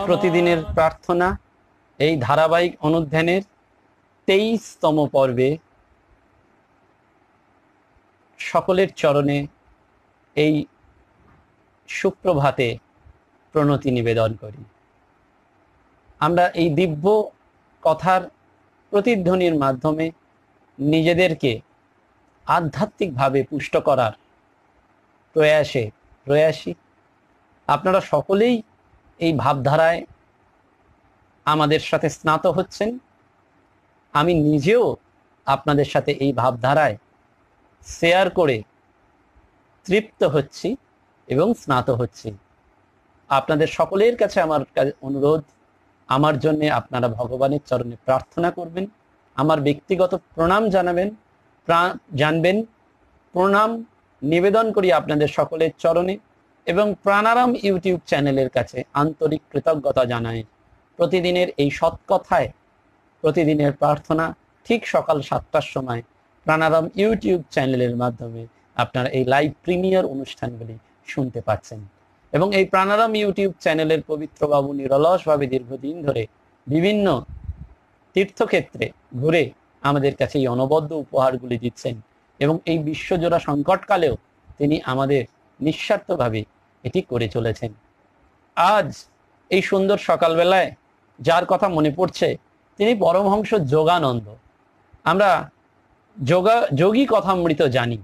প্রতিদিনের প্রার্থনা এই ধারাবাহিক অনুধ্যানের 23তম পর্বে সকলের চরণে এই সুপ্রভাতে প্রণতি নিবেদন করি। আমরা এই দিব্য কথার প্রতিধ্বনির মাধ্যমে নিজেদেরকে আধ্যাত্মিকভাবে পুষ্ট করার প্রয়াসী। আপনারা সকলেই এই ভাবধারায় আমাদের সাথে স্নাত হচ্ছেন। আমি নিজেও আপনাদের সাথে এই ভাবধারায় শেয়ার করে তৃপ্ত হচ্ছি এবং স্নাত হচ্ছি। আপনাদের সকলের কাছে আমার অনুরোধ, আমার জন্য আপনারা ভগবানের চরণে প্রার্থনা করবেন, আমার ব্যক্তিগত প্রণাম জানবেন। প্রণাম নিবেদন করি আপনাদের সকলের চরণে এবং প্রাণারাম ইউটিউব চ্যানেলের কাছে আন্তরিক কৃতজ্ঞতা জানাই। প্রতিদিনের এই সৎকথায় প্রতিদিনের প্রার্থনা ঠিক সকাল 7টার সময় প্রাণারাম ইউটিউব চ্যানেলের মাধ্যমে আপনারা এই লাইভ প্রিমিয়ার অনুষ্ঠানগুলি শুনতে পাচ্ছেন। এবং এই প্রাণারাম ইউটিউব চ্যানেলের পবিত্র বাবু নিরলসভাবে দীর্ঘদিন ধরে বিভিন্ন তীর্থক্ষেত্রে ঘুরে আমাদের কাছে এই অনবদ্য উপহারগুলি দিচ্ছেন এবং এই বিশ্বজোড়া সংকটকালেও তিনি আমাদের নিঃস্বার্থভাবে এটি করে চলেছেন। আজ এই সুন্দর সকালবেলায় যার কথা মনে পড়ছে তিনি পরমহংস যোগানন্দ। আমরা যোগী কথামৃত জানি,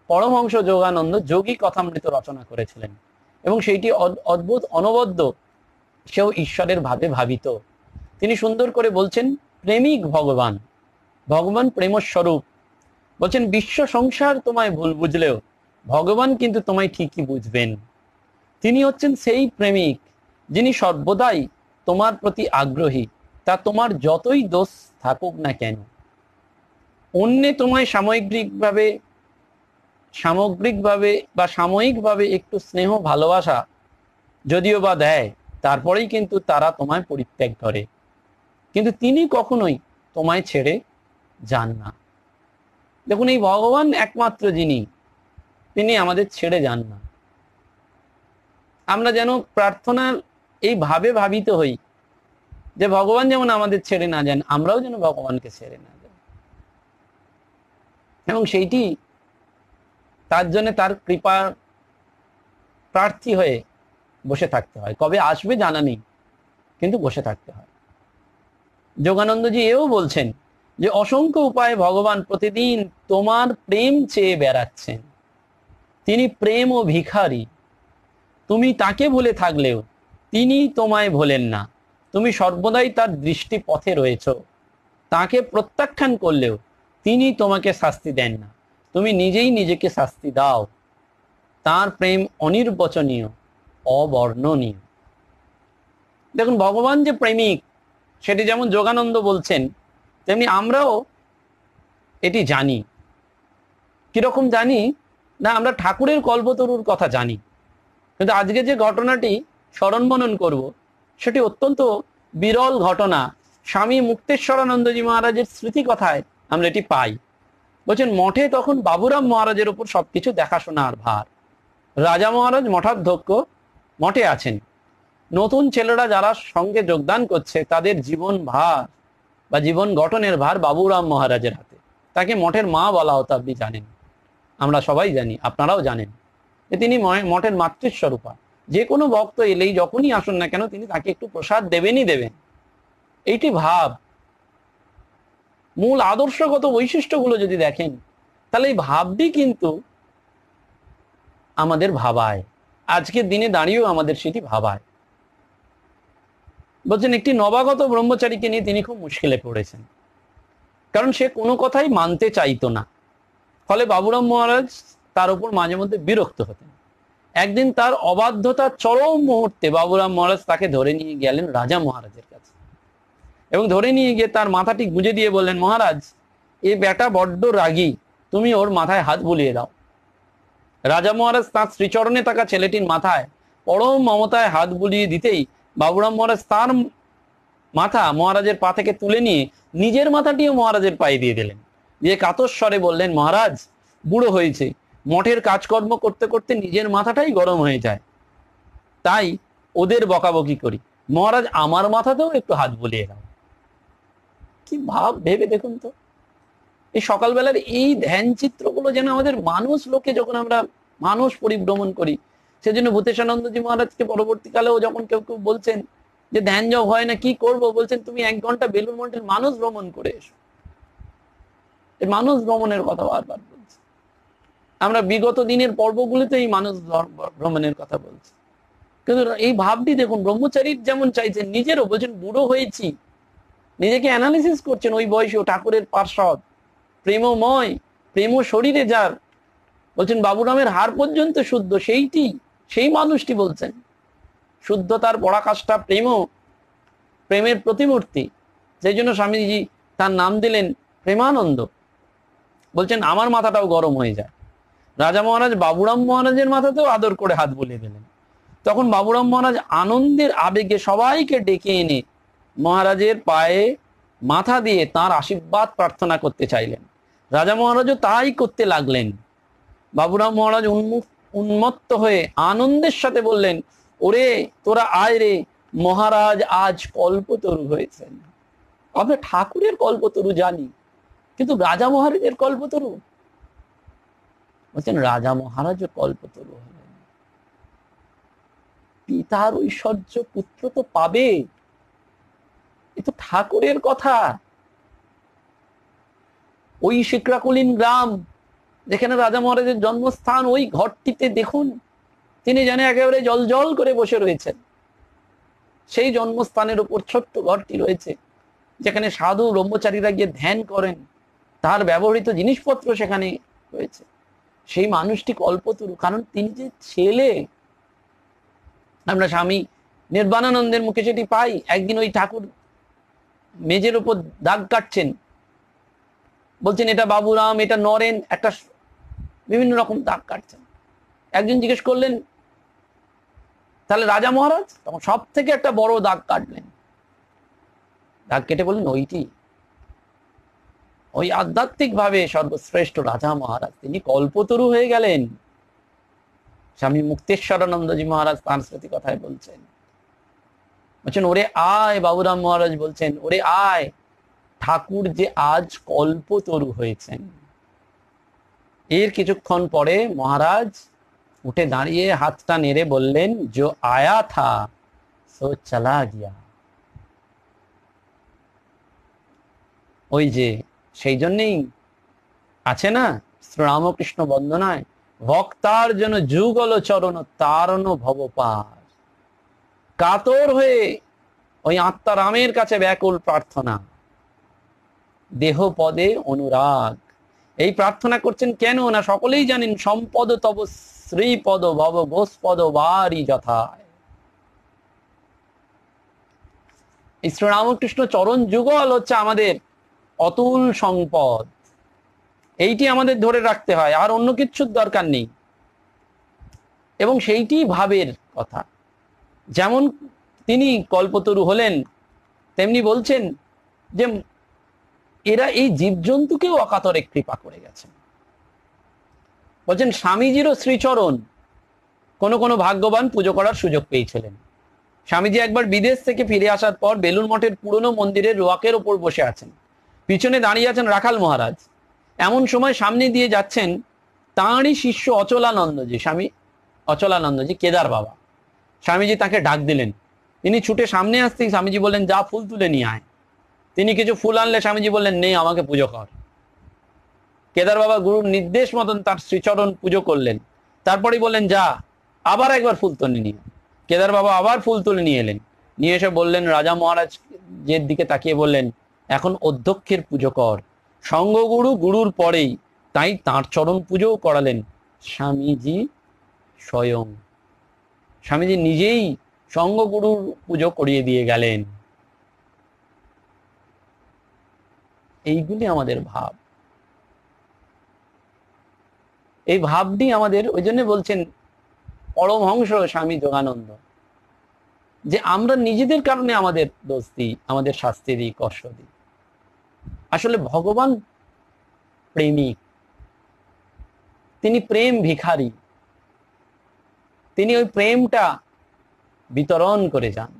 পরমহংস যোগানন্দ যোগী কথামৃত রচনা করেছিলেন এবং সেইটি অদ্ভুত অনবদ্য, সেও ঈশ্বরের ভাবে ভাবিত। তিনি সুন্দর করে বলছেন প্রেমিক ভগবান, ভগবান প্রেমস্বরূপ। বলছেন বিশ্ব সংসার তোমায় ভুল বুঝলেও ভগবান কিন্তু তোমায় ঠিকই বুঝবেন। তিনি হচ্ছেন সেই প্রেমিক যিনি সর্বদাই তোমার প্রতি আগ্রহী, তা তোমার যতই দোষ থাকুক না কেন। অন্যে তোমায় সাময়িকভাবে একটু স্নেহ ভালোবাসা যদিও বা দেয়, তারপরেই কিন্তু তারা তোমায় পরিত্যাগ করে, কিন্তু তিনি কখনোই তোমায় ছেড়ে যান না। দেখুন, এই ভগবান একমাত্র যিনি, তিনি আমাদের ছেড়ে যান না। আমরা যেন প্রার্থনার এই ভাবে ভাবিত হই যে ভগবান যেমন আমাদের ছেড়ে না যান, আমরাও যেন ভগবানকে ছেড়ে না যাই। এবং সেইটি তার জন্য তার কৃপা প্রার্থী হয়ে বসে থাকতে হয়। কবে আসবে জানা নেই, কিন্তু বসে থাকতে হয়। যোগানন্দজি এও বলছেন যে অসংখ্য উপায়ে ভগবান প্রতিদিন তোমার প্রেম চেয়ে বেড়াচ্ছেন। তিনি প্রেম ও ভিখারি। তুমি তাকে ভুলে থাকলেও তিনি তোমায় ভোলেন না। তুমি সর্বদাই তার দৃষ্টি পথে রয়েছ। তাকে প্রত্যাখ্যান করলেও তিনি তোমাকে শাস্তি দেন না, তুমি নিজেই নিজেকে শাস্তি দাও। তার প্রেম অনির্বচনীয়, অবর্ণনীয়। দেখুন, ভগবান যে প্রেমিক সেটি যেমন যোগানন্দ বলছেন, তেমনি আমরাও এটি জানি। কিরকম জানি না, আমরা ঠাকুরের কল্পতরুর কথা জানি, কিন্তু আজকে যে ঘটনাটি স্মরণ মনন করব সেটি অত্যন্ত বিরল ঘটনা। স্বামী মুক্তেশ্বরানন্দজি মহারাজের স্মৃতি কথায় আমরা এটি পাই। বলছেন মঠে তখন বাবুরাম মহারাজের উপর সবকিছু দেখাশোনার ভার। রাজা মহারাজ মঠাধ্যক্ষ, মঠে আছেন। নতুন ছেলেরা যারা সঙ্গে যোগদান করছে তাদের জীবন ভার বা জীবন গঠনের ভার বাবুরাম মহারাজের হাতে। তাকে মঠের মা বলা হতো, আপনি জানেন, আমরা সবাই জানি, আপনারাও জানেন যে তিনি মঠের মাতৃস্বরূপা। যে কোনো ভক্ত এলেই যখনই আসুন না কেন তিনি তাকে একটু প্রসাদ দেবেনই দেবেন। এইটি ভাব। মূল আদর্শগত বৈশিষ্ট্যগুলো যদি দেখেন তাহলে এই ভাবটি কিন্তু আমাদের ভাবায়, আজকের দিনে দাঁড়িয়েও আমাদের সেটি ভাবায়। বলছেন একটি নবাগত ব্রহ্মচারীকে নিয়ে তিনি খুব মুশকিলে পড়েছেন, কারণ সে কোনো কথাই মানতে চাইতো না। ফলে বাবুরাম মহারাজ তার উপর মাঝে মধ্যে বিরক্ত হতেন। একদিন তার অবাধ্যতার চরম মুহূর্তে বাবুরাম মহারাজ তাকে ধরে নিয়ে গেলেন রাজা মহারাজের কাছে এবং ধরে নিয়ে গিয়ে তার মাথাটি গুঁজে দিয়ে বললেন, মহারাজ এ বেটা বড্ড রাগী, তুমি ওর মাথায় হাত বুলিয়ে দাও। রাজা মহারাজ তাঁর শ্রীচরণে থাকা ছেলেটির মাথায় পরম মমতায় হাত বুলিয়ে দিতেই বাবুরাম মহারাজ তার মাথা মহারাজের পা থেকে তুলে নিয়ে নিজের মাথাটিও মহারাজের পায়ে দিয়ে দিলেন। দিয়ে কাতর স্বরে বললেন, মহারাজ বুড়ো হয়েছে, মঠের কাজকর্ম করতে করতে নিজের মাথাটাই গরম হয়ে যায়, তাই ওদের বকাবকি করি। মহারাজ আমার মাথাতেও একটু হাত বুলিয়ে দাও। কি ভাব ভেবে দেখুন তো। এই সকালবেলার এই ধ্যান চিত্রগুলো যেন আমাদের মানুষ লোকে, যখন আমরা মানুষ পরিভ্রমণ করি, সেজন্য ভূতেশানন্দজি মহারাজকে পরবর্তীকালেও যখন কেউ কেউ বলছেন যে ধ্যান যোগ হয় না, কি করব, বলছেন তুমি 1 ঘন্টা বেলুড় মঠের মানুষ ভ্রমণ করে এসো। মানুষ ভ্রমণের কথা বারবার বলছি। আমরা বিগত দিনের পর্বগুলিতে এই মানুষ ভ্রমণের কথা বলছি, কিন্তু এই ভাবটি দেখুন, ব্রহ্মচারীর যেমন চাইছেন, নিজেরও বলছেন বুড়ো হয়েছি, নিজেকে অ্যানালিসিস করছেন ওই বয়সেও ঠাকুরের পার্ষদ, প্রেমময়, প্রেম শরীরে যার, বলছেন বাবুরামের হার পর্যন্ত শুদ্ধ, সেই মানুষটি বলছেন শুদ্ধতার পরাকাষ্ঠা প্রেমের প্রতিমূর্তি। সেই জন্য স্বামীজি তার নাম দিলেন প্রেমানন্দ। বলছেন আমার মাথাটাও গরম হয়ে যায়। রাজা মহারাজ বাবুরাম মহারাজের মাথাতেও আদর করে হাত বুলিয়ে দিলেন। তখন বাবুরাম মহারাজ আনন্দের আবেগে সবাইকে ডেকে এনে মহারাজের পায়ে মাথা দিয়ে তার আশীর্বাদ প্রার্থনা করতে চাইলেন। রাজা মহারাজও তাই করতে লাগলেন। বাবুরাম মহারাজ উন্মত্ত হয়ে আনন্দের সাথে বললেন, ওরে তোরা আয় রে, মহারাজ আজ কল্পতরু হয়েছেন। আমরা ঠাকুরের কল্পতরু জানি, কিন্তু রাজা মহারাজের কল্পতরু, বলছেন রাজা মহারাজও কল্পতরু হলেন। পিতার ঐশ্বর্য পুত্র তো পাবে, এ তো ঠাকুরের কথা। ওই শিক্রাকুলীন গ্রাম যেখানে রাজা মহারাজের জন্মস্থান, ওই ঘরটিতে দেখুন তিনি যেন একেবারে জল জল করে বসে রয়েছেন। সেই জন্মস্থানের উপর ছোট্ট ঘরটি রয়েছে, যেখানে সাধু ব্রহ্মচারীরা গিয়ে ধ্যান করেন, তার ব্যবহৃত জিনিসপত্র সেখানে রয়েছে। সেই মানুষটি কল্পতরু, কারণ তিনি যে ছেলে। আমরা স্বামী নির্বাণানন্দের মুখে সেটি পাই। একদিন ওই ঠাকুর মেজের উপর দাগ কাটছেন, বলছেন এটা বাবুরাম, এটা নরেন, একটা বিভিন্ন রকম দাগ কাটছেন। একজন জিজ্ঞেস করলেন তাহলে রাজা মহারাজ? তখন সব থেকে একটা বড় দাগ কাটলেন, দাগ কেটে বললেন ওইটি, ওই আধ্যাত্মিক ভাবে সর্বশ্রেষ্ঠ রাজা মহারাজ, তিনি কল্পতরু হয়ে গেলেন। স্বামী মুক্তেশ্বরানন্দজি মহারাজ তাঁর স্মৃতি কথায় বলছেন, বলছেন ওরে আয়, বাবুরাম মহারাজ বলছেন ওরে আয়, ঠাকুর যে আজ কল্পতরু হয়েছেন। এর কিছুক্ষণ পরে মহারাজ উঠে দাঁড়িয়ে হাতটা নেড়ে বললেন, जो आया था सो चला गया। ওই যে সেই জন্যই আছে না শ্রীরামকৃষ্ণ বন্দনায়, ভক্তার জন্য যুগল চরণ তারণ ভবপার। কাতর হয়ে ওই আত্মারামের কাছে ব্যাকুল প্রার্থনা, দেহ পদে অনুরাগ। এই প্রার্থনা করছেন কেন না, সকলেই জানেন সম্পদ তব শ্রীপদ ভব গোস্পদ বারি যথায়। শ্রীরামকৃষ্ণ চরণ যুগল হচ্ছে আমাদের অতুল সম্পদ। এইটি আমাদের ধরে রাখতে হয়, আর অন্য কিছুর দরকার নেই। এবং সেইটি ভাবের কথা। যেমন তিনি কল্পতরু হলেন, তেমনি বলছেন যে এরা এই জীবজন্তুকেও অকাতরে কৃপা করে গেছেন। বলছেন স্বামীজিরও শ্রীচরণ কোন কোন ভাগ্যবান পুজো করার সুযোগ পেয়েছিলেন। স্বামীজি একবার বিদেশ থেকে ফিরে আসার পর বেলুড় মঠের পুরনো মন্দিরের রোয়াকের ওপর বসে আছেন, পিছনে দাঁড়িয়ে আছেন রাখাল মহারাজ। এমন সময় সামনে দিয়ে যাচ্ছেন তাঁরই শিষ্য অচলানন্দজি, স্বামী অচলানন্দজি, কেদার বাবা। স্বামীজি তাকে ডাক দিলেন, তিনি ছুটে সামনে আসতেই স্বামীজি বললেন যা ফুল তুলে নিয়ে আয়। তিনি কিছু ফুল আনলে স্বামীজি বললেন নেই, আমাকে পুজো কর। কেদার বাবা গুরুর নির্দেশ মতন তার শ্রীচরণ পুজো করলেন, তারপরেই বললেন যা আবার একবার ফুল তুলে নিয়ে। কেদার বাবা আবার ফুল তুলে নিয়ে এলেন, নিয়ে এসে বললেন রাজা মহারাজ যে দিকে তাকিয়ে বললেন, এখন অধ্যক্ষের পুজো কর। সঙ্গগুরু গুরুর পরেই, তাই তাঁর চরণ পুজোও করালেন স্বামীজি স্বয়ং। স্বামীজি নিজেই সঙ্গগুরুর পুজো করিয়ে দিয়ে গেলেন। এইগুলি আমাদের ভাব। এই ভাবটি আমাদের, ওই জন্য বলছেন পরমহংস স্বামী যোগানন্দ, যে আমরা নিজেদের কারণে আমাদের দোষ দিই, আমাদের শাস্তি দিই, কষ্ট দিই। আসলে ভগবান প্রেমিক, তিনি প্রেম ভিখারি, তিনি ওই প্রেমটা বিতরণ করে যান,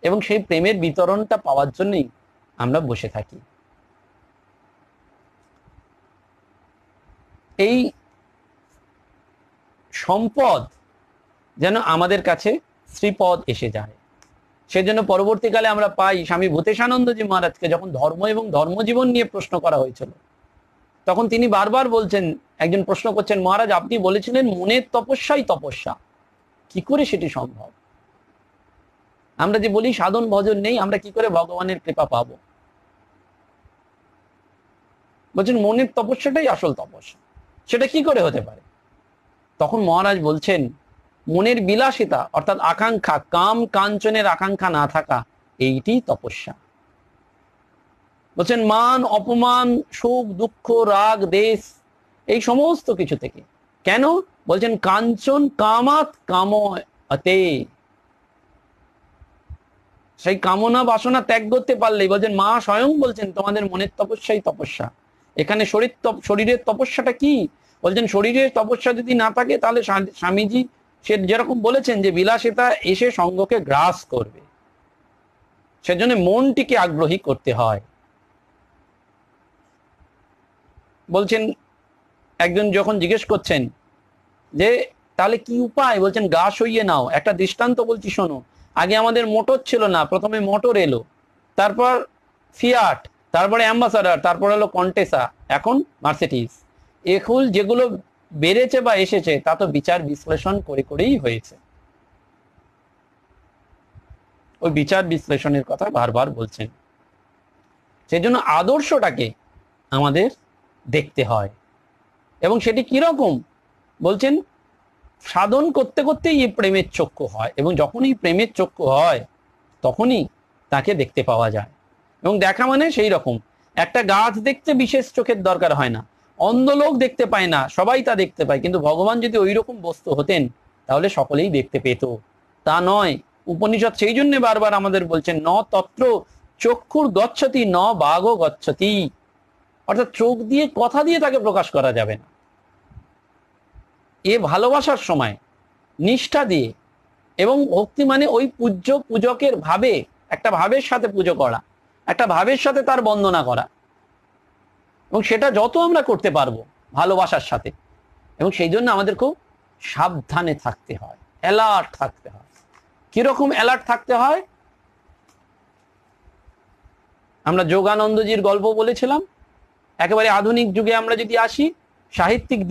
এবং সেই প্রেমের বিতরণটা পাওয়ার জন্যই আমরা বসে থাকি। এই সম্পদ যেন আমাদের কাছে শ্রীপদ এসে যায়, সেজন্য পরবর্তীকালে আমরা পাই স্বামী ভূতেশানন্দজি মহারাজকে যখন ধর্ম এবং ধর্মজীবন নিয়ে প্রশ্ন করা হয়েছিল, তখন তিনি বারবার বলছেন, একজন প্রশ্ন করছেন, মহারাজ আপনি বলেছিলেন মনের তপস্যাই তপস্যা, কি করে সেটি সম্ভব? আমরা যে বলি সাধন ভজন নেই, আমরা কি করে ভগবানের কৃপা পাবো? বলছেন মনের তপস্যাটাই আসল তপস্যা, সেটা কি করে হতে পারে? তখন মহারাজ বলছেন, মনের বিলাসিতা অর্থাৎ আকাঙ্ক্ষা, কাম কাঞ্চনের আকাঙ্ক্ষা না থাকা, এইটি তপস্যা। বলছেন মান অপমান, সুখ দুঃখ, রাগ দেশ, এই সমস্ত কিছু থেকে। কেন? বলছেন কাঞ্চন কামাত কামতে, সেই কামনা বাসনা ত্যাগ করতে পারলেই, বলছেন মা স্বয়ং বলছেন তোমাদের মনের তপস্যাই তপস্যা। এখানে শরীরের তপস্যাটা কি? বলছেন শরীরের তপস্যা যদি না থাকে, তাহলে স্বামীজি সে যেরকম বলেছেন যে বিলাসিতা এসে সঙ্গকে গ্রাস করবে, সেজন্য মনটিকে আগ্রহী করতে হয়। বলছেন একজন যখন জিজ্ঞেস করছেন যে তাহলে কি উপায়, বলছেন গা সইয়ে নাও। একটা দৃষ্টান্ত বলছি শোনো, আগে আমাদের মোটর ছিল না, প্রথমে মোটর এলো, তারপর ফিয়াট, তারপরে অ্যাম্বাসাডার, তারপর হলো কন্টেসা, এখন মার্সিডিজ। এখন যেগুলো বেড়েছে বা এসেছে তা তো বিচার বিশ্লেষণ করে করেই হয়েছে। ওই বিচার বিশ্লেষণের কথা বারবার বলছেন। সেজন্য আদর্শটাকে আমাদের দেখতে হয়, এবং সেটি কিরকম বলছেন সাধন করতে করতেই এই প্রেমের চক্ষু হয়, এবং যখন এই প্রেমের চক্ষু হয় তখনই তাকে দেখতে পাওয়া যায়। এবং দেখা মানে সেই রকম, একটা গাছ দেখতে বিশেষ চোখের দরকার হয় না, অন্ধ লোক দেখতে পায় না, সবাই তা দেখতে পায়। কিন্তু ভগবান যদি ওই রকম বস্তু হতেন তাহলে সকলেই দেখতে পেত, তা নয়। উপনিষদ সেই জন্য বারবার আমাদের বলছেন ন তত্র চক্ষুর গচ্ছতি ন বাঘ গচ্ছতি, অর্থাৎ চোখ দিয়ে কথা দিয়ে তাকে প্রকাশ করা যাবে না। এ ভালোবাসার সময় নিষ্ঠা দিয়ে, এবং ভক্তি মানে ওই পূজ্য পূজকের ভাবে, একটা ভাবের সাথে পুজো করা, একটা ভাবের সাথে তার বন্দনা করা, এবং সেটা যত আমরা করতে পারবো ভালোবাসার সাথে, এবং সেই জন্য আমাদের খুব সাবধানে থাকতে হয়, অ্যালার্ট থাকতে হয়। কিরকম অ্যালার্ট থাকতে হয়? আমরা যোগানন্দজির গল্প বলেছিলাম। একেবারে আধুনিক যুগে আমরা যদি আসি, সাহিত্যিক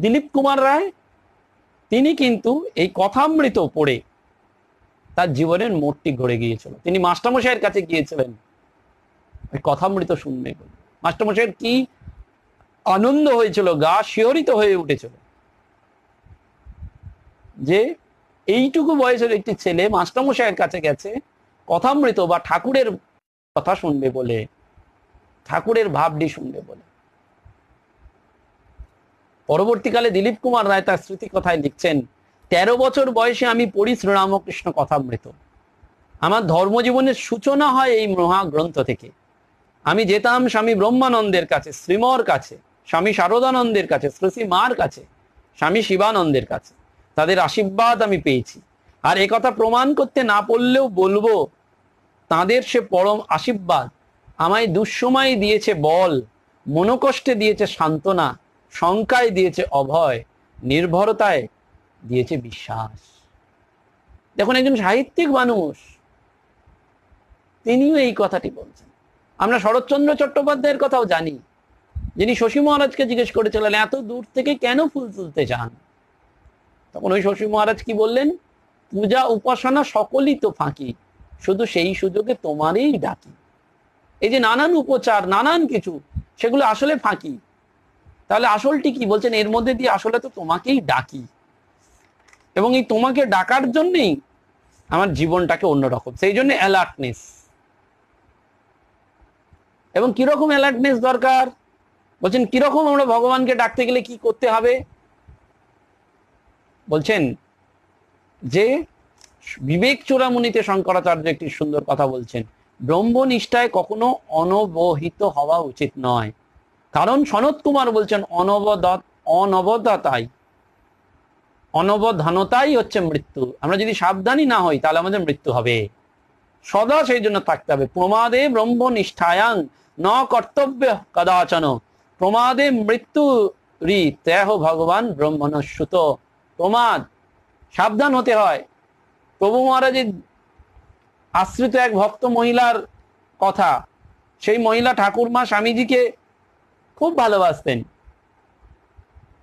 দিলীপ কুমার রায়, তিনি কিন্তু এই কথামৃত পড়ে তার জীবনের মোড়টি ঘুরে গিয়েছিল। তিনি মাস্টারমশাইয়ের কাছে গিয়েছিলেন ওই কথামৃত শুনবে বলে। মাস্টারমশাইয়ের কি আনন্দ হয়েছিল, গা শিহরিত হয়ে উঠেছিল যে এইটুকু বয়সের একটি ছেলে মাস্টারমশাইয়ের কাছে গেছে কথামৃত বা ঠাকুরের কথা শুনবে বলে, ঠাকুরের ভাবটি শুনবে বলে। পরবর্তীকালে দিলীপ কুমার রায় তার স্মৃতি কথায় লিখছেন, 13 বছর বয়সে আমি পড়ি শ্রীরামকৃষ্ণ কথামৃত। আমার ধর্মজীবনের সূচনা হয় এই মহাগ্রন্থ থেকে। আমি যেতাম স্বামী ব্রহ্মানন্দের কাছে, শ্রীমর কাছে, স্বামী শারদানন্দের কাছে, শ্রী মার কাছে, স্বামী শিবানন্দের কাছে। তাদের আশীর্বাদ আমি পেয়েছি। আর একথা প্রমাণ করতে না পারলেও বলবো, তাদের সে পরম আশীর্বাদ আমায় দুঃসময় দিয়েছে বল, মনোকষ্টে দিয়েছে সান্ত্বনা, শঙ্কায় দিয়েছে অভয়, নির্ভরতায় দিয়েছে বিশ্বাস। দেখুন একজন সাহিত্যিক মানুষ, তিনিও এই কথাটি বলছেন। আমরা শরৎচন্দ্র চট্টোপাধ্যায়ের কথাও জানি, যিনি শশী মহারাজকে জিজ্ঞেস করেছিলেন এত দূর থেকে কেন ফুল তুলতে চান। তখন ওই শশী মহারাজ কি বললেন? পূজা উপাসনা সকলই তো ফাঁকি, শুধু সেই সুযোগে তোমারই ডাকি। এই যে নানান উপচার, নানান কিছু, সেগুলো আসলে ফাঁকি। তাহলে আসলটি কি? বলছেন এর মধ্যে দিয়ে আসলে তো তোমাকেই ডাকি, এবং এই তোমাকে ডাকার জন্যই আমার জীবনটাকে অন্যরকম। সেই জন্য অ্যালার্টনেস। এবং কিরকম অ্যালার্টনেস দরকার? বলছেন কিরকম আমরা ভগবানকে ডাকতে গেলে কি করতে হবে? বলছেন যে বিবেক চূড়ামণিতে শঙ্করাচার্য একটি সুন্দর কথা বলছেন, ব্রহ্মনিষ্ঠায় কখনো অনবহিত হওয়া উচিত নয়, কারণ সনত কুমার বলছেন অনবধানতাই হচ্ছে মৃত্যু। আমরা যদি সাবধানী না হই তাহলে আমাদের মৃত্যু হবে। সদা সেই জন্য থাকতে হবে। প্রমাদে ব্রহ্ম নিষ্ঠায়াং ন কর্তব্য কদাচন, প্রমাদে মৃত্যু রি তেহ ভগবান ব্রহ্মণস্যুত। প্রমাদ, সাবধান হতে হয়। প্রভু মহারাজের আশ্রিত এক ভক্ত মহিলার কথা, সেই মহিলা ঠাকুরমা স্বামীজিকে খুব ভালোবাসতেন,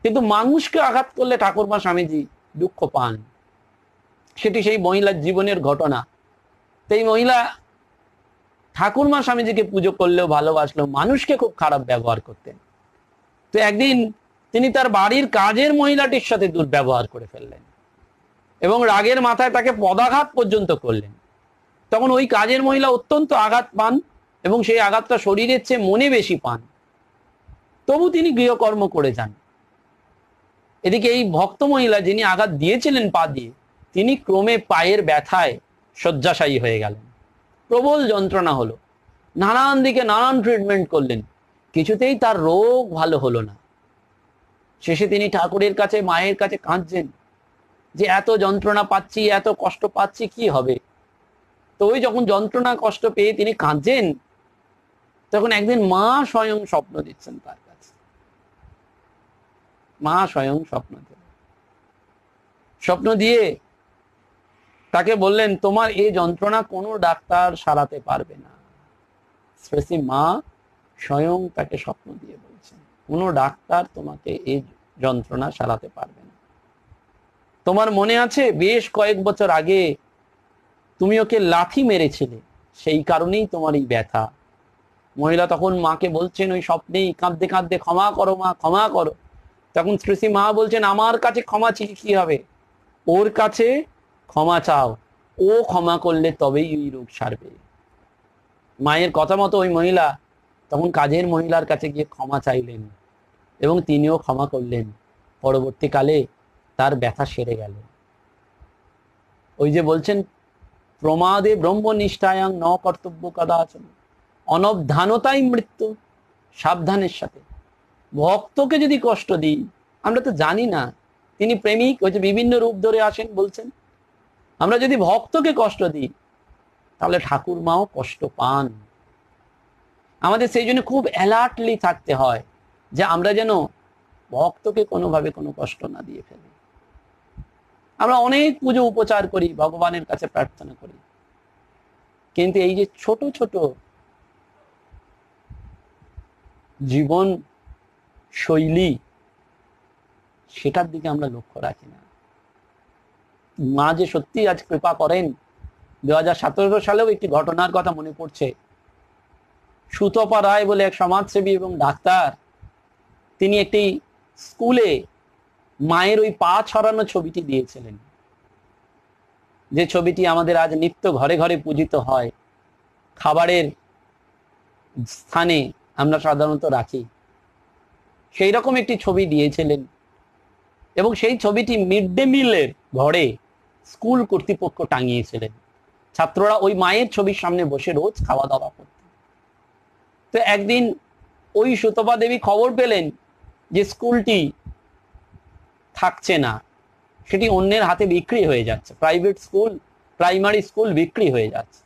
কিন্তু মানুষকে আঘাত করলে ঠাকুরমা স্বামীজি দুঃখ পান। সেটি সেই মহিলার জীবনের ঘটনা। সেই মহিলা ঠাকুরমা স্বামীজিকে পুজো করলেও ভালোবাসলেও মানুষকে খুব খারাপ ব্যবহার করতেন। তো একদিন তিনি তার বাড়ির কাজের মহিলাটির সাথে দুর্ব্যবহার করে ফেললেন এবং রাগের মাথায় তাকে পদাঘাত পর্যন্ত করলেন। তখন ওই কাজের মহিলা অত্যন্ত আঘাত পান এবং সেই আঘাতটা শরীরের চেয়ে মনে বেশি পান। তবু তিনি গৃহকর্ম করে যান। এদিকে এই ভক্ত মহিলা যিনি আঘাত দিয়েছিলেন পা দিয়ে, তিনি ক্রমে পায়ের ব্যথায় শয্যাশায়ী হয়ে গেলেন। প্রবল যন্ত্রণা হলো, নানান দিকে নানান ট্রিটমেন্ট করলেন, কিছুতেই তার রোগ ভালো হলো না। শেষে তিনি ঠাকুরের কাছে, মায়ের কাছে কাঁদছেন যে এত যন্ত্রণা পাচ্ছি, এত কষ্ট পাচ্ছি, কি হবে। তো ওই যখন যন্ত্রণা কষ্ট পেয়ে তিনি কাঁদছেন, তখন একদিন মা স্বয়ং স্বপ্ন দিচ্ছেন তার কাছে। মা স্বয়ং স্বপ্ন দিয়ে তাকে বললেন, তোমার এই যন্ত্রণা কোনো ডাক্তার সারাতে পারবে না। শ্রী মা স্বয়ং তাকে স্বপ্ন দিয়ে বলছেন, কোনো ডাক্তার তোমাকে এই যন্ত্রণা সারাতে পারবে না। তোমার মনে আছে বেশ কয়েক বছর আগে তুমি ওকে লাথি মেরেছিলে, সেই কারণেই তোমার এই ব্যথা। মহিলা তখন মাকে বলছেন ওই স্বপ্নেই কাঁদতে কাঁদতে, ক্ষমা করো মা, ক্ষমা করো। তখন শ্রী মা বলছেন, আমার কাছে ক্ষমা চেয়ে কি হবে, ওর কাছে ক্ষমা চাও, ও ক্ষমা করলে তবেই ওই রোগ সারবে। মায়ের কথা মতো ওই মহিলা তখন কাজের মহিলার কাছে গিয়ে ক্ষমা চাইলেন এবং তিনিও ক্ষমা করলেন। পরবর্তীকালে তার ব্যথা সেরে গেল। ওই যে বলছেন, প্রমাদে ব্রহ্ম নিষ্ঠায়াং ন কর্তব্য কদাচন, অনবধানতাই মৃত্যু। সাবধানের সাথে। ভক্তকে যদি কষ্ট দিই, আমরা তো জানি না তিনি প্রেমিক, ওই যে বিভিন্ন রূপ ধরে আসেন বলছেন, আমরা যদি ভক্তকে কষ্ট দিই তাহলে ঠাকুর মাও কষ্ট পান। আমাদের সেই জন্য খুব অ্যালার্টলি থাকতে হয় যে আমরা যেন ভক্তকে কোনোভাবে কোনো কষ্ট না দিয়ে ফেলি। আমরা অনেক পুজো উপচার করি, ভগবানের কাছে প্রার্থনা করি, কিন্তু এই যে ছোট ছোট জীবন শৈলী, সেটার দিকে আমরা লক্ষ্য রাখি না। মা যে সত্যি আজ কৃপা করেন। 2017 সালেও একটি ঘটনার কথা মনে পড়ছে। সুতপা রায় বলে এক সমাজসেবী এবং ডাক্তার, তিনি একটি স্কুলে মায়ের ওই পা ছড়ানো ছবিটি দিয়েছিলেন, যে ছবিটি আমাদের আজ নিত্য ঘরে ঘরে পূজিত হয়, খাবারের স্থানে আমরা সাধারণত রাখি। সেই রকম একটি ছবি দিয়েছিলেন এবং সেই ছবিটি মিড ডে মিলের ঘরে স্কুল কর্তৃপক্ষ টাঙিয়েছিলেন। ছাত্ররা ওই মায়ের ছবির সামনে বসে রোজ খাওয়া দাওয়া করত। তো একদিন ওই সুতপা দেবী খবর পেলেন যে স্কুলটি থাকছে না, সেটি অন্যের হাতে বিক্রি হয়ে যাচ্ছে, প্রাইভেট স্কুল, প্রাইমারি স্কুল বিক্রি হয়ে যাচ্ছে।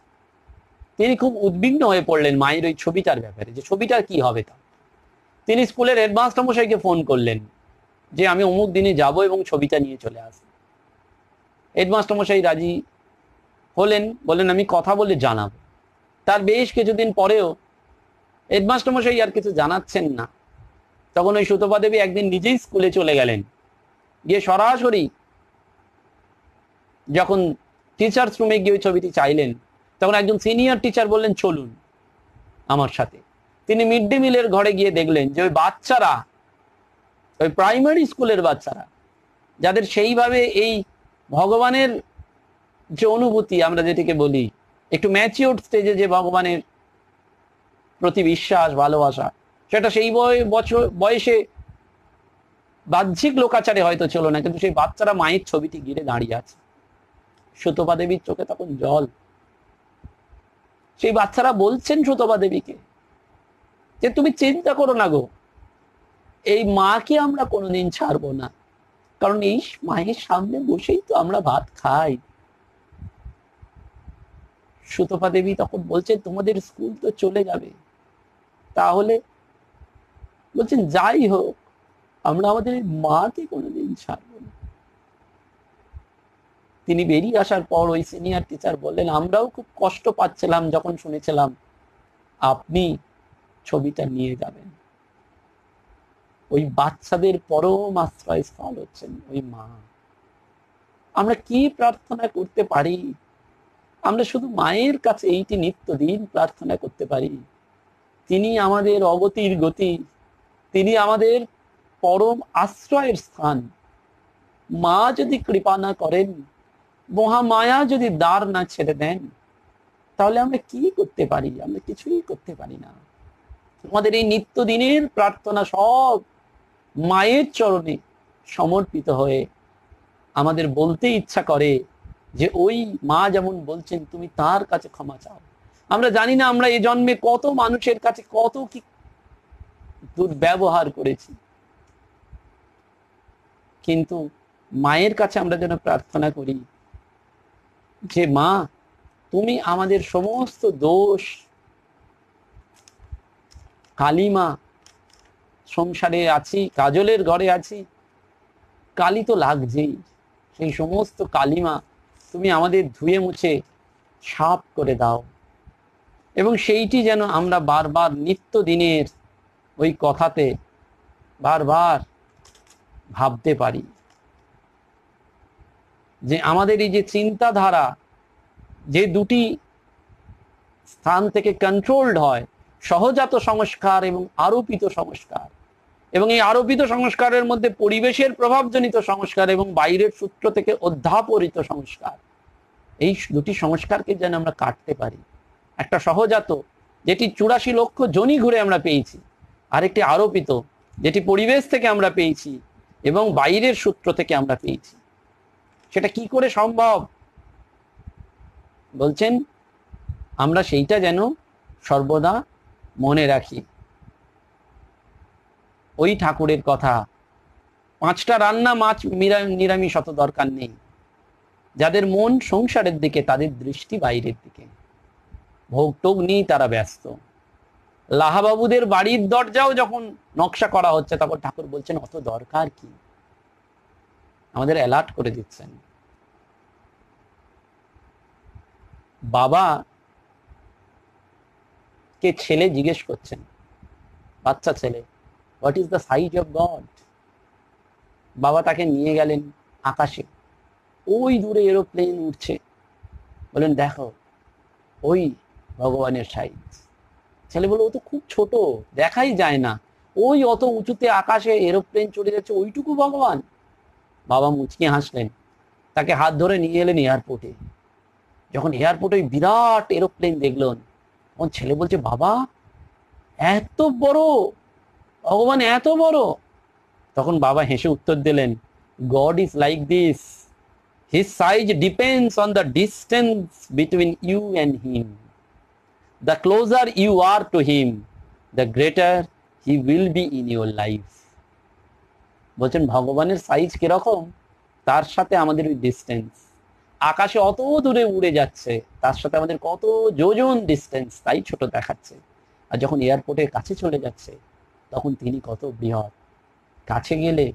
তিনি খুব উদ্বিগ্ন হয়ে পড়লেন মায়ের ওই ছবিটার ব্যাপারে, যে ছবিটার কি হবে তা। তিনি স্কুলের হেডমাস্টার মশাইকে ফোন করলেন যে আমি অমুক দিনে যাব এবং ছবিটা নিয়ে চলে আসব। হেডমাস্টার মশাই রাজি হলেন, বললেন আমি কথা বলে জানাবো। তার বেশ কিছুদিন পরেও হেডমাস্টার মশাই আর কিছু জানাচ্ছেন না। তখন ওই সুতপা দেবী একদিন নিজেই স্কুলে চলে গেলেন, গিয়ে সরাসরি যখন টিচার্স রুমে গিয়ে ওই ছবিটি চাইলেন, তখন একজন সিনিয়র টিচার বললেন চলুন আমার সাথে। তিনি মিড ডে মিলের ঘরে গিয়ে দেখলেন যে ওই বাচ্চারা, ওই প্রাইমারি স্কুলের বাচ্চারা, যাদের সেইভাবে এই ভগবানের যে অনুভূতি আমরা যেটিকে বলি, একটু ম্যাচিওর স্টেজে যে ভগবানের প্রতি বিশ্বাস ভালোবাসা, সেটা সেই বয়সে বাহ্যিক লোকাচারে হয়তো ছিল না, কিন্তু সেই বাচ্চারা মায়ের ছবিটি ঘিরে দাঁড়িয়ে আছে। সুতপা দেবীর চোখে তখন জল। সেই বাচ্চারা বলছেন সুতপা দেবীকে যে তুমি চিন্তা করো না গো, এই মাকে আমরা কোনোদিন ছাড়বো না, কারণ এই মায়ের সামনে বসেই তো আমরা ভাত খাই। সুতপা দেবী তখন বলছেন তোমাদের স্কুল তো চলে যাবে, তাহলে বলছেন যাই হোক আমরা আমাদের মাকে কোনোদিন ছাড়বো না। তিনি বেরিয়ে আসার পর ওই সিনিয়র টিচার বললেন আমরাও খুব কষ্ট পাচ্ছিলাম যখন শুনেছিলাম আপনি ছবিটা নিয়ে যাবেন। ওই বাচ্চাদের পরম আশ্রয়স্থল হচ্ছেন ওই মা। আমরা কি প্রার্থনা করতে পারি? আমরা শুধু মায়ের কাছে এইটি নিত্যদিন প্রার্থনা করতে পারি, তিনি আমাদের অগতির গতি, তিনি আমাদের পরম আশ্রয়ের স্থান। মা যদি কৃপা না করেন, মহামায়া যদি দ্বার না ছেড়ে দেন, তাহলে আমরা কি করতে পারি? আমরা কিছুই করতে পারি না। আমাদের এই নিত্যদিনের প্রার্থনা সব মায়ের চরণে সমর্পিত হয়ে আমাদের বলতে ইচ্ছা করে যে ওই মা যেমন বলছেন তুমি তার কাছে ক্ষমা চাও। আমরা জানি না আমরা এই জন্মে কত মানুষের কাছে কত কি দুর্ব্যবহার করেছি, কিন্তু মায়ের কাছে আমরা যেন প্রার্থনা করি যে মা তুমি আমাদের সমস্ত দোষ, কালিমা, সংসারে আছি, কাজলের ঘরে আছি, কালি তো লাগছেই, সেই সমস্ত কালিমা তুমি আমাদের ধুয়ে মুছে সাফ করে দাও। এবং সেইটি যেন আমরা বারবার নিত্যদিনের ওই কথাতে বারবার ভাবতে পারি যে আমাদের এই যে চিন্তাধারা যে দুটি স্থান থেকে কন্ট্রোলড হয়, সহজাত সংস্কার এবং আরোপিত সংস্কার, এবং এই আরোপিত সংস্কারের মধ্যে পরিবেশের প্রভাবজনিত সংস্কার এবং বাইরের সূত্র থেকে অধ্যাপরিত সংস্কার, এই দুটি সংস্কারকে যেন আমরা কাটতে পারি। একটা সহজাত যেটি 84 লক্ষ জনি ঘুরে আমরা পেয়েছি, আরেকটি আরোপিত যেটি পরিবেশ থেকে আমরা পেয়েছি এবং বাইরের সূত্র থেকে আমরা পেয়েছি। সেটা কি করে সম্ভব? বলছেন আমরা সেইটা যেন সর্বদা মনে রাখি। ওই ঠাকুরের কথা, 5টা রান্না মাছ নিরামিষ অত দরকার নেই, যাদের মন সংসারের দিকে তাদের দৃষ্টি বাইরের দিকে, ভোগ টোগ নিয়ে তারা ব্যস্ত। লাহাবাবুদের বাড়ির দরজাও যখন নকশা করা হচ্ছে তখন ঠাকুর বলছেন অত দরকার কি, আমাদের অ্যালার্ট করে দিচ্ছেন। বাবা কে ছেলে জিজ্ঞেস করছেন, বাচ্চা ছেলে, what is the size of god? বাবা তাকে নিয়ে গেলেন আকাশে, ওই দূরে এরোপ্লেন উঠছে, বলেন দেখো ওই ভগবানের সাইজ। ছেলে বলল ও তো খুব ছোট, দেখাই যায় না, ওই অত উঁচুতে আকাশে এরোপ্লেন চলে যাচ্ছে, ওইটুকু ভগবান? বাবা মুচকি হাসলেন, তাকে হাত ধরে নিয়ে এলেন এয়ারপোর্টে। যখন এয়ারপোর্টে ওই বিরাট এরোপ্লেন দেখলেন, তখন ছেলে বলছে বাবা এত বড় ভগবান, এত বড়? তখন বাবা হেসে উত্তর দিলেন, God is like this, his size depends on the distance between you and him. The closer you are to him, the greater he will be in your life. বলছেন ভগবানের সাইজ কিরকম, তার সাথে আমাদের ওই ডিস্টেন্স, আকাশে অত দূরে উড়ে যাচ্ছে, তার সাথে আমাদের কত যোজন ডিস্টেন্স, তাই ছোট দেখাচ্ছে। আর যখন এয়ারপোর্টের কাছে চলে যাচ্ছে তখন তিনি কত বৃহৎ, কাছে গেলে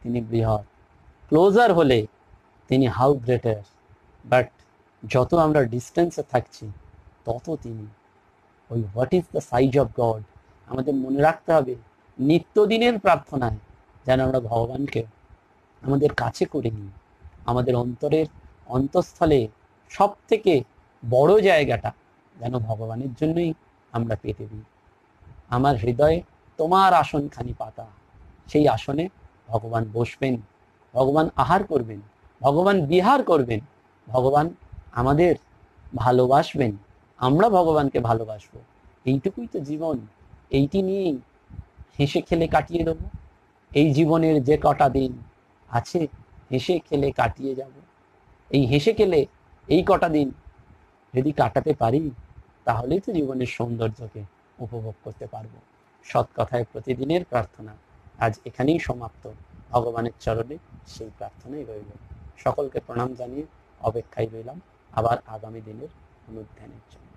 তিনি বৃহৎ, ক্লোজার হলে তিনি হাউ গ্রেটার। বাট যত আমরা ডিস্টেন্সে থাকছি তত তিনি ওই what is the size of god. আমাদের মনে রাখতে হবে নিত্যদিনের প্রার্থনায় যেন আমরা ভগবানকে আমাদের কাছে করে নিই, আমাদের অন্তরের অন্তঃস্থলে সব থেকে বড় জায়গাটা যেন ভগবানের জন্যই আমরা পেতে দিই। আমার হৃদয়ে তোমার আসনখানি পাতা, সেই আসনে ভগবান বসবেন, ভগবান আহার করবেন, ভগবান বিহার করবেন, ভগবান আমাদের ভালোবাসবেন, আমরা ভগবানকে ভালোবাসবো। এইটুকুই তো জীবন, এইটি নিয়েই হেসে খেলে কাটিয়ে দেবো। এই জীবনের যে কটা দিন আছে হেসে খেলে কাটিয়ে যাব। এই হেসে খেলে এই কটা দিন যদি কাটাতে পারি তাহলেই তো জীবনের সৌন্দর্যকে উপভোগ করতে পারবো। সৎ কথায় প্রতিদিনের প্রার্থনা, আজ এখানেই সমাপ্ত। ভগবানের চরণে সেই প্রার্থনাই রইল। সকলকে প্রণাম জানিয়ে অপেক্ষায় রইলাম আবার আগামী দিনের অনুধ্যানের জন্য।